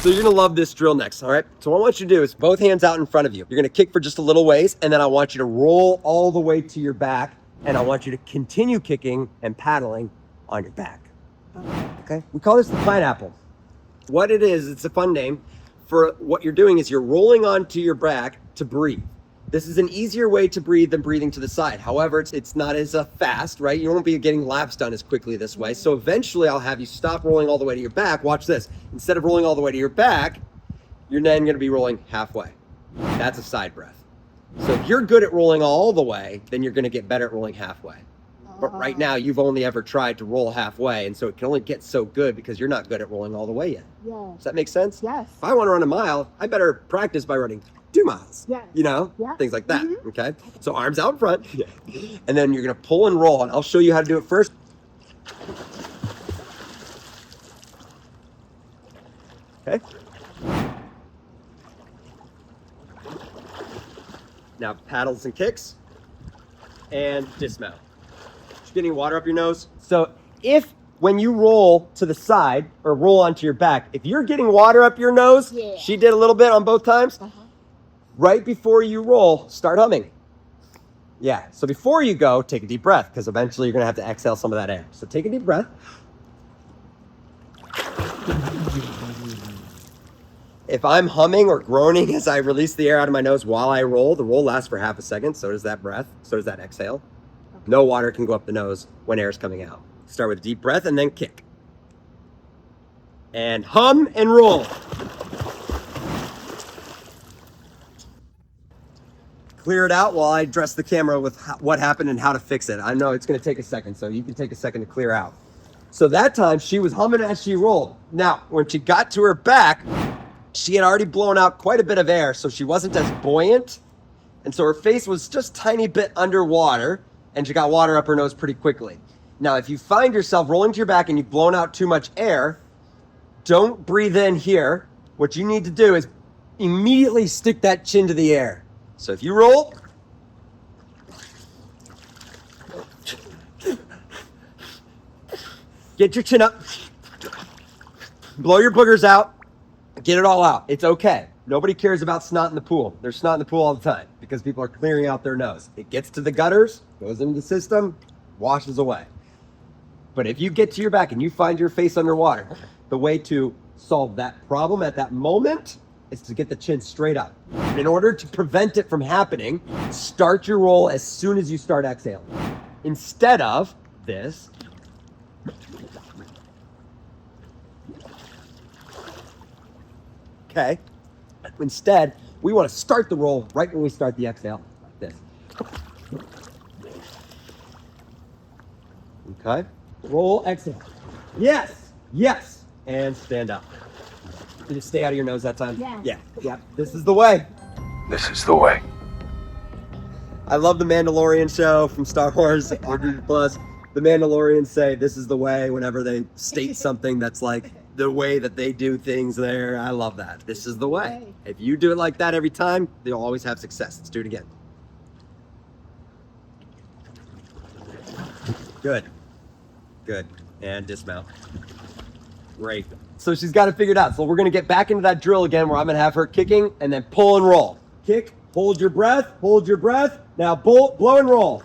So you're gonna love this drill next, all right? So what I want you to do is both hands out in front of you. You're gonna kick for just a little ways, and then I want you to roll all the way to your back, and I want you to continue kicking and paddling on your back. Okay? We call this the pineapple. What it is, it's a fun name for what you're doing is you're rolling onto your back to breathe. This is an easier way to breathe than breathing to the side. However, it's not as fast, right? You won't be getting laps done as quickly this way. So eventually I'll have you stop rolling all the way to your back. Watch this. Instead of rolling all the way to your back, you're then gonna be rolling halfway. That's a side breath. So if you're good at rolling all the way, then you're gonna get better at rolling halfway. But right now, you've only ever tried to roll halfway, and so it can only get so good because you're not good at rolling all the way yet. Yeah. Does that make sense? Yes. If I want to run a mile, I better practice by running 2 miles. Yes. You know? Yeah. Things like that. Okay? So arms out in front. Yeah. And then you're going to pull and roll, and I'll show you how to do it first. Okay? Now paddles and kicks. And dismount. Just getting water up your nose. So if when you roll to the side or roll onto your back, if you're getting water up your nose, she did a little bit on both times, right before you roll, start humming. Yeah, so before you go, take a deep breath because eventually you're gonna have to exhale some of that air. So take a deep breath. If I'm humming or groaning as I release the air out of my nose while I roll, the roll lasts for half a second. So does that breath. So does that exhale. No water can go up the nose when air is coming out. Start with a deep breath and then kick. And hum and roll. Clear it out while I address the camera with what happened and how to fix it. I know it's going to take a second, so you can take a second to clear out. So that time she was humming as she rolled. Now, when she got to her back, she had already blown out quite a bit of air, so she wasn't as buoyant. And so her face was just a tiny bit underwater, and she got water up her nose pretty quickly. Now, if you find yourself rolling to your back and you've blown out too much air, don't breathe in here. What you need to do is immediately stick that chin to the air. So if you roll, get your chin up, blow your boogers out, get it all out. It's okay. Nobody cares about snot in the pool. There's snot in the pool all the time because people are clearing out their nose. It gets to the gutters, goes into the system, washes away. But if you get to your back and you find your face underwater, the way to solve that problem at that moment is to get the chin straight up. And in order to prevent it from happening, start your roll as soon as you start exhaling. Instead of this, okay? Instead, we want to start the roll right when we start the exhale, like this. Okay? Roll, exhale. Yes, yes, and stand up. Did it stay out of your nose that time? Yeah. Yeah. This is the way. This is the way. I love the Mandalorian show from Star Wars on Disney Plus. The Mandalorians say this is the way whenever they state something that's like the way that they do things there. I love that. This is the way. If you do it like that every time, you'll always have success. Let's do it again. Good. Good. And dismount. Great. So she's got it figured out. So we're going to get back into that drill again where I'm going to have her kicking and then pull and roll. Kick, hold your breath, hold your breath. Now blow and roll.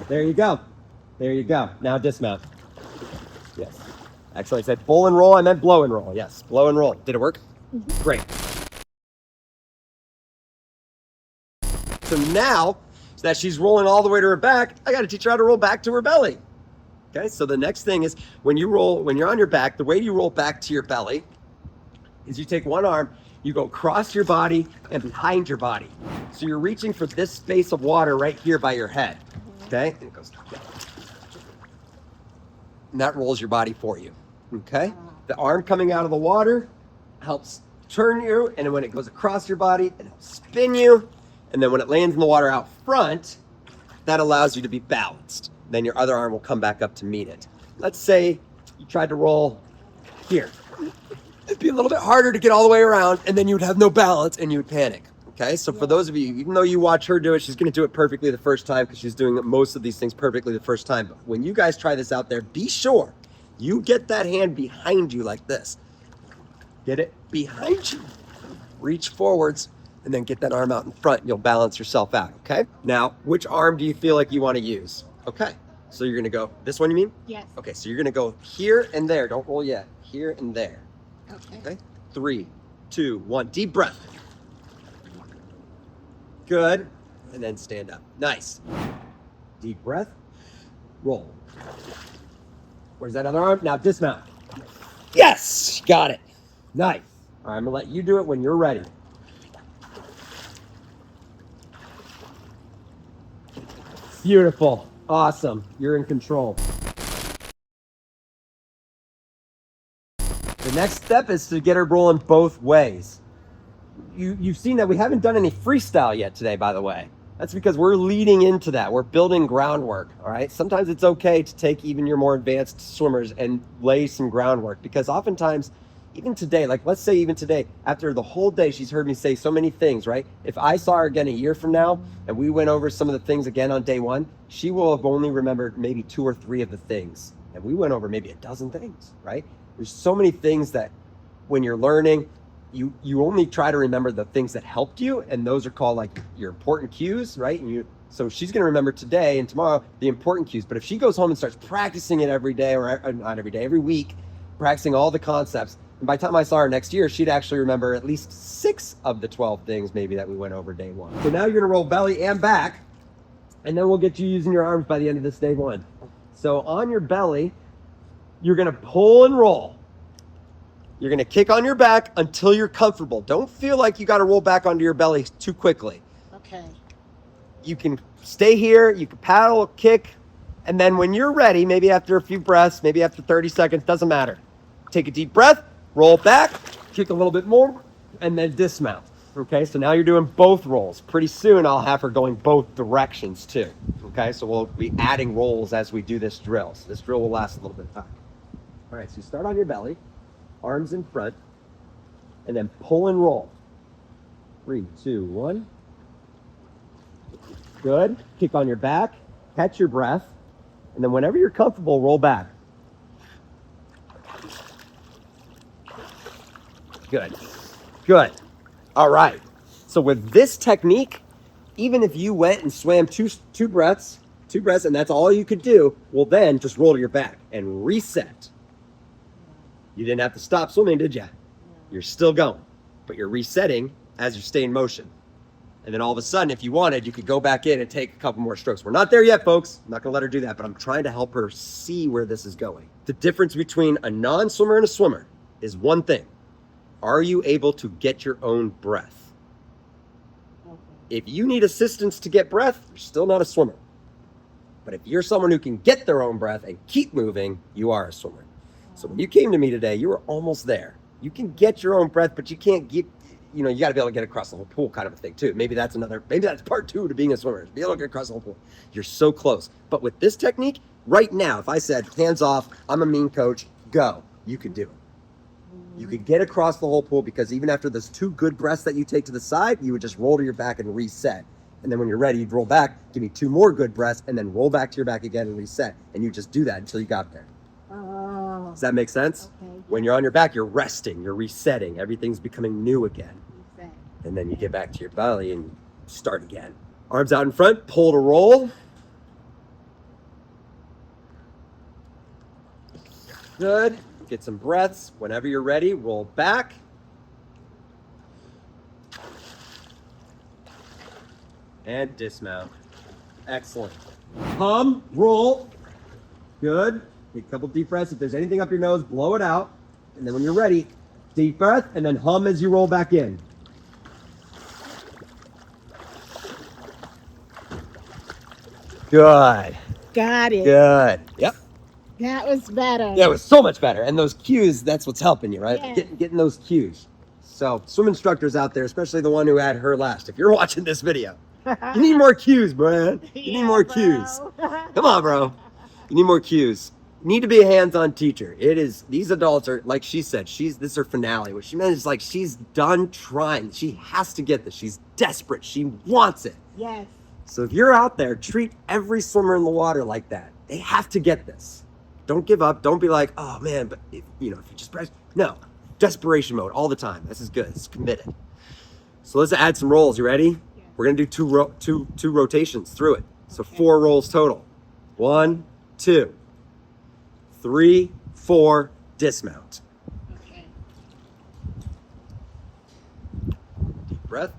There you go. There you go. Now dismount. Yes. Actually, I said pull and roll. I meant blow and roll. Yes, blow and roll. Did it work? Mm-hmm. Great. So now that she's rolling all the way to her back, I got to teach her how to roll back to her belly. Okay, so the next thing is when you're on your back, the way you roll back to your belly is you take one arm, you go across your body and behind your body. So you're reaching for this space of water right here by your head. Okay, and it goes down. And that rolls your body for you. Okay, the arm coming out of the water helps turn you, and then when it goes across your body, it helps spin you. And then when it lands in the water out front, that allows you to be balanced. Then your other arm will come back up to meet it. Let's say you tried to roll here. It'd be a little bit harder to get all the way around, and then you would have no balance and you would panic. Okay, so for those of you, even though you watch her do it, she's gonna do it perfectly the first time because she's doing most of these things perfectly the first time. But when you guys try this out there, be sure you get that hand behind you like this. Get it? behind you. Reach forwards and then get that arm out in front. You'll balance yourself out, okay? Now, which arm do you feel like you want to use? Okay, so you're gonna go, this one you mean? Yes. Okay, so you're gonna go here and there. Don't roll yet. Here and there. Okay. 3, 2, 1. Deep breath. Good. And then stand up. Nice. Deep breath. Roll. Where's that other arm? Now dismount. Yes! Got it. Nice. All right, I'm gonna let you do it when you're ready. Beautiful. Awesome. You're in control. The next step is to get her rolling both ways. You've seen that we haven't done any freestyle yet today, by the way. That's because we're leading into that. We're building groundwork, all right? Sometimes it's okay to take even your more advanced swimmers and lay some groundwork, because oftentimes, even today, like let's say even today, after the whole day, she's heard me say so many things, right? If I saw her again a year from now and we went over some of the things again on day one, she will have only remembered maybe 2 or 3 of the things. And we went over maybe a dozen things, right? There's so many things that when you're learning, you only try to remember the things that helped you, and those are called like your important cues, right? And so she's going to remember today and tomorrow the important cues. But if she goes home and starts practicing it every day, or not every day, every week, practicing all the concepts, and by the time I saw her next year, she'd actually remember at least 6 of the 12 things maybe that we went over day one. So now you're going to roll belly and back, and then we'll get you using your arms by the end of this day one. So on your belly, you're going to pull and roll. You're going to kick on your back until you're comfortable. Don't feel like you got to roll back onto your belly too quickly. Okay. You can stay here, you can paddle, kick, and then when you're ready, maybe after a few breaths, maybe after 30 seconds, doesn't matter. Take a deep breath, roll back, kick a little bit more, and then dismount. Okay, so now you're doing both rolls. Pretty soon I'll have her going both directions too. Okay, so we'll be adding rolls as we do this drill. So this drill will last a little bit of time. All right, so you start on your belly, arms in front, and then pull and roll. 3, 2, 1. Good. Kick on your back, catch your breath, and then whenever you're comfortable, roll back. Good. Good. All right. So with this technique, even if you went and swam two breaths, and that's all you could do, well then just roll to your back and reset. You didn't have to stop swimming, did you? You're still going, but you're resetting as you stay in motion. And then all of a sudden, if you wanted, you could go back in and take a couple more strokes. We're not there yet, folks. I'm not gonna let her do that, but I'm trying to help her see where this is going. The difference between a non-swimmer and a swimmer is one thing. Are you able to get your own breath? If you need assistance to get breath, you're still not a swimmer. But if you're someone who can get their own breath and keep moving, you are a swimmer. So when you came to me today, you were almost there. You can get your own breath, but you can't get, you got to be able to get across the whole pool kind of a thing too. Maybe that's part 2 to being a swimmer, be able to get across the whole pool. You're so close. But with this technique, right now, if I said, hands off, I'm a mean coach, go, you could do it. You could get across the whole pool, because even after those 2 good breaths that you take to the side, you would just roll to your back and reset. And then when you're ready, you'd roll back, give me 2 more good breaths, and then roll back to your back again and reset. And you just do that until you got there. Oh. Does that make sense? Okay. When you're on your back, you're resting, you're resetting, everything's becoming new again. Reset. And then you get back to your belly and start again. Arms out in front, pull to roll. Good. Get some breaths. Whenever you're ready, roll back. And dismount. Excellent. Hum, roll. Good. Take a couple deep breaths. If there's anything up your nose, blow it out. And then when you're ready, deep breath, and then hum as you roll back in. Good. Got it. Good. Yep. That was better. Yeah, it was so much better. And those cues, that's what's helping you, right? Yeah. Getting those cues. So swim instructors out there, especially the one who had her last, if you're watching this video, you need more cues, man. You need more cues. Come on, bro. You need more cues. You need to be a hands-on teacher. These adults are, like she said, this is her finale. What she meant is like, she's done trying. She has to get this. She's desperate. She wants it. Yes. So if you're out there, treat every swimmer in the water like that. They have to get this. Don't give up. Don't be like, oh man, but if you just press. No, desperation mode all the time. This is good. It's committed. So let's add some rolls. You ready? Yeah. We're gonna do two rotations through it. So 4 rolls total. 1, 2, 3, 4. Dismount. Okay. Deep breath.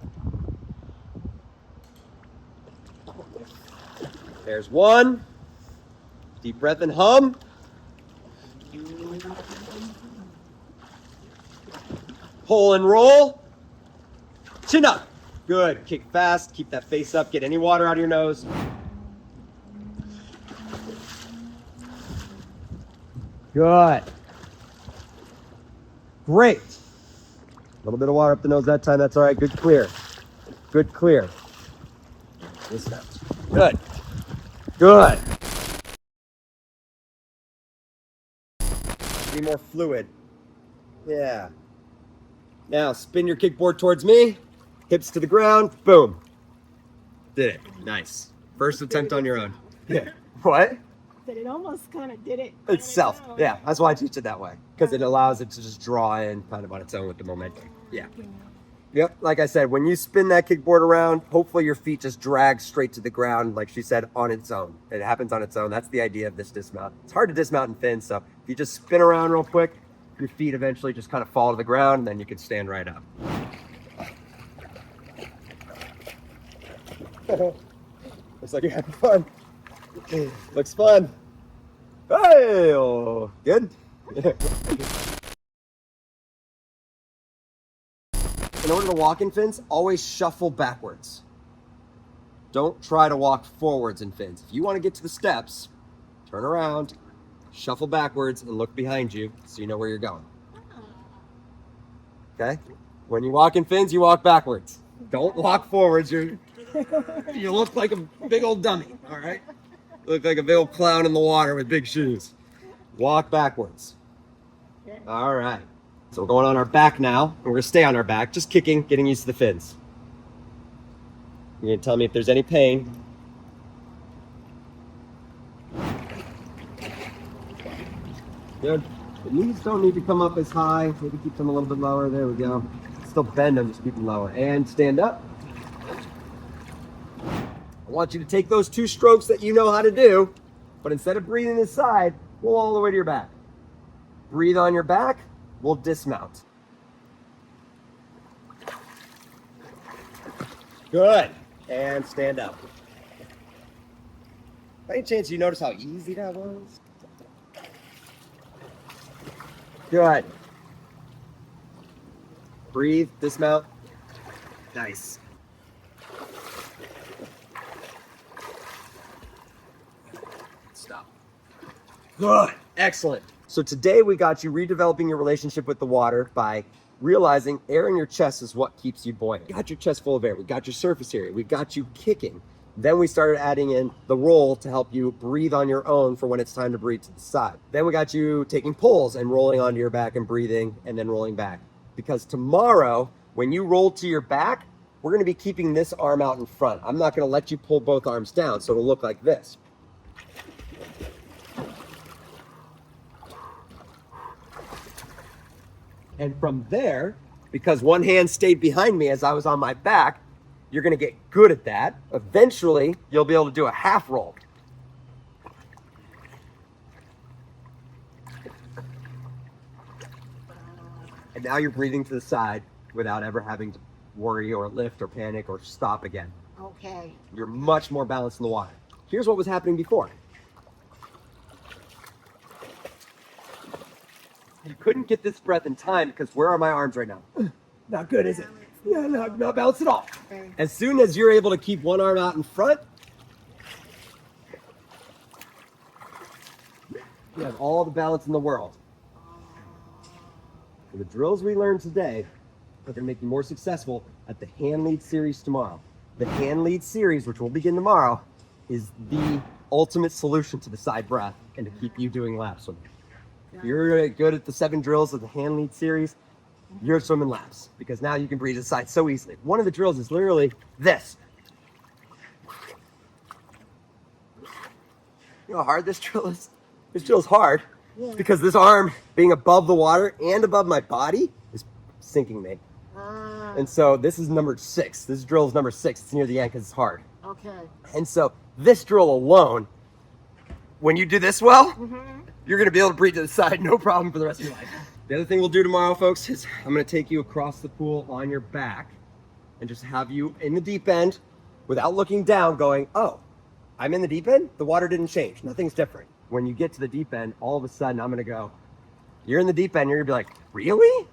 There's 1. Deep breath and hum. Pull and roll. Chin up. Good. Kick fast. Keep that face up. Get any water out of your nose. Good. Great. A little bit of water up the nose that time. That's all right. Good clear. Good clear. Dismount. Good. Good. Be more fluid. Yeah. Now spin your kickboard towards me. Hips to the ground. Boom. Did it. Nice. First attempt on your own. Yeah. What? But it almost kind of did it. Itself. Yeah. That's why I teach it that way. Because it allows it to just draw in kind of on its own with the momentum. Yeah. Yep. Like I said, when you spin that kickboard around, hopefully your feet just drag straight to the ground, like she said, on its own. It happens on its own. That's the idea of this dismount. It's hard to dismount in fins, so if you just spin around real quick, your feet eventually just kind of fall to the ground, and then you can stand right up. Looks like you're having fun. Looks fun. Hey, oh, good. In order to walk in fins, always shuffle backwards. Don't try to walk forwards in fins. If you want to get to the steps, turn around, shuffle backwards, and look behind you so you know where you're going. Okay? When you walk in fins, you walk backwards. Don't walk forwards. You look like a big old dummy, all right? You look like a big old clown in the water with big shoes. Walk backwards. All right. So we're going on our back now, and we're gonna stay on our back, just kicking, getting used to the fins. You're gonna tell me if there's any pain. Good. The knees don't need to come up as high. Maybe keep them a little bit lower. There we go. Still bend them, just keep them lower. And stand up. I want you to take those 2 strokes that you know how to do, but instead of breathing this side, roll all the way to your back. Breathe on your back. We'll dismount. Good. And stand up. By any chance you notice how easy that was? Good. Breathe, dismount. Nice. Stop. Good. Excellent. So today we got you redeveloping your relationship with the water by realizing air in your chest is what keeps you buoyant. We got your chest full of air. We got your surface area. We got you kicking. Then we started adding in the roll to help you breathe on your own for when it's time to breathe to the side. Then we got you taking pulls and rolling onto your back and breathing and then rolling back. Because tomorrow, when you roll to your back, we're gonna be keeping this arm out in front. I'm not gonna let you pull both arms down, so it'll look like this. And from there, because one hand stayed behind me as I was on my back, you're gonna get good at that. Eventually, you'll be able to do a half roll. And now you're breathing to the side without ever having to worry or lift or panic or stop again. Okay. You're much more balanced in the water. Here's what was happening before. You couldn't get this breath in time because where are my arms right now? Not good, is it? Yeah, not balanced at all. Okay. As soon as you're able to keep one arm out in front, you have all the balance in the world. So the drills we learned today are going to make you more successful at the hand lead series tomorrow. The hand lead series, which will begin tomorrow, is the ultimate solution to the side breath and to keep you doing laps swimming. If you're good at the 7 drills of the hand lead series, you're swimming laps because now you can breathe to the side so easily. One of the drills is literally this. You know how hard this drill is? This drill is hard. Yeah. because this arm being above the water and above my body is sinking me. And so this is number 6. This drill is number 6. It's near the end because it's hard. Okay. And so this drill alone, when you do this well, you're going to be able to breathe to the side, no problem for the rest of your life. The other thing we'll do tomorrow, folks, is I'm going to take you across the pool on your back and just have you in the deep end without looking down going, oh, I'm in the deep end? The water didn't change. Nothing's different. When you get to the deep end, all of a sudden I'm going to go, you're in the deep end. You're going to be like, really?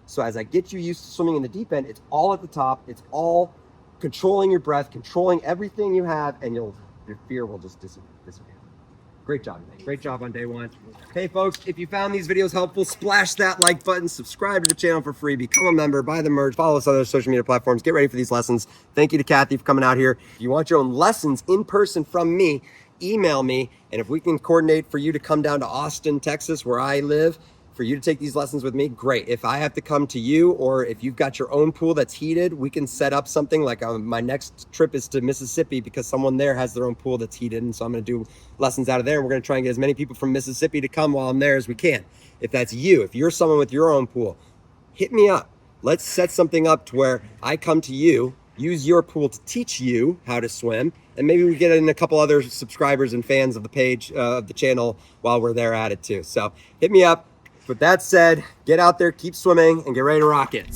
So as I get you used to swimming in the deep end, it's all at the top. It's all controlling your breath, controlling everything you have, and your fear will just disappear. Great job, man. Great job on day 1. Hey, folks, if you found these videos helpful, splash that like button, subscribe to the channel for free, become a member, buy the merch, follow us on other social media platforms, get ready for these lessons. Thank you to Kathy for coming out here. If you want your own lessons in person from me, email me, and if we can coordinate for you to come down to Austin, Texas, where I live, for you to take these lessons with me, great. If I have to come to you, or if you've got your own pool that's heated, we can set up something like my next trip is to Mississippi because someone there has their own pool that's heated. And so I'm going to do lessons out of there. And we're going to try and get as many people from Mississippi to come while I'm there as we can. If that's you, if you're someone with your own pool, hit me up. Let's set something up to where I come to you, use your pool to teach you how to swim. And maybe we get in a couple other subscribers and fans of the page, of the channel while we're there at it too. So hit me up. With that said, get out there, keep swimming, and get ready to rock it.